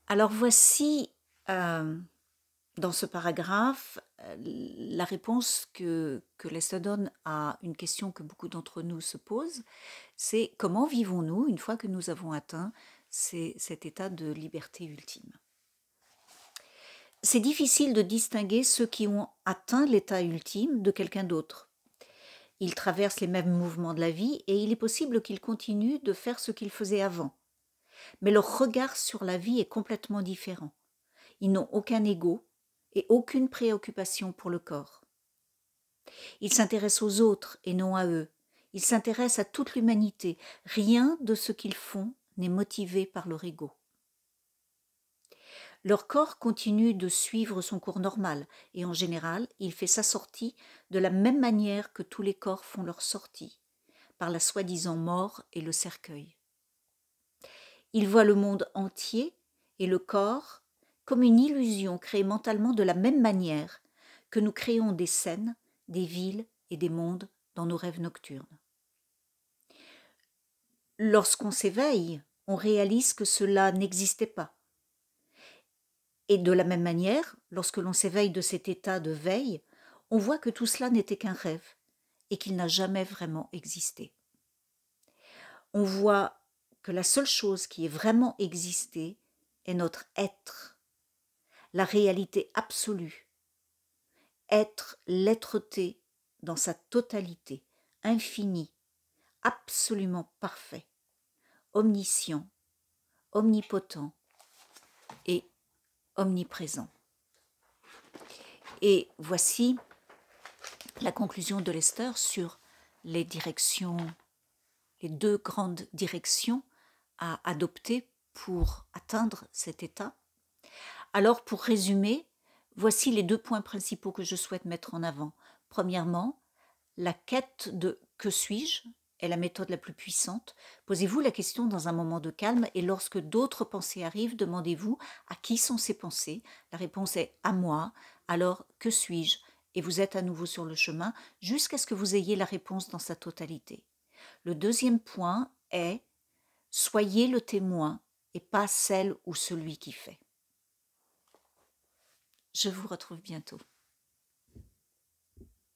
Alors voici, dans ce paragraphe, la réponse que Lester donne à une question que beaucoup d'entre nous se posent, c'est comment vivons-nous une fois que nous avons atteint cet état de liberté ultime. C'est difficile de distinguer ceux qui ont atteint l'état ultime de quelqu'un d'autre. Ils traversent les mêmes mouvements de la vie et il est possible qu'ils continuent de faire ce qu'ils faisaient avant. Mais leur regard sur la vie est complètement différent. Ils n'ont aucun ego et aucune préoccupation pour le corps. Ils s'intéressent aux autres et non à eux. Ils s'intéressent à toute l'humanité. Rien de ce qu'ils font n'est motivé par leur ego. Leur corps continue de suivre son cours normal et en général, il fait sa sortie de la même manière que tous les corps font leur sortie, par la soi-disant mort et le cercueil. Ils voient le monde entier et le corps comme une illusion créée mentalement de la même manière que nous créons des scènes, des villes et des mondes dans nos rêves nocturnes. Lorsqu'on s'éveille, on réalise que cela n'existait pas. Et de la même manière, lorsque l'on s'éveille de cet état de veille, on voit que tout cela n'était qu'un rêve et qu'il n'a jamais vraiment existé. On voit que la seule chose qui ait vraiment existé est notre être, la réalité absolue, être l'être-té dans sa totalité, infini, absolument parfait, omniscient, omnipotent et omniprésent. Et voici la conclusion de Lester sur les deux grandes directions à adopter pour atteindre cet état. Alors, pour résumer, voici les deux points principaux que je souhaite mettre en avant. Premièrement, la quête de « que suis-je » est la méthode la plus puissante. Posez-vous la question dans un moment de calme et lorsque d'autres pensées arrivent, demandez-vous à qui sont ces pensées. La réponse est « à moi ». Alors, que suis-je ? Et vous êtes à nouveau sur le chemin jusqu'à ce que vous ayez la réponse dans sa totalité. Le deuxième point est « soyez le témoin et pas celle ou celui qui fait ». Je vous retrouve bientôt.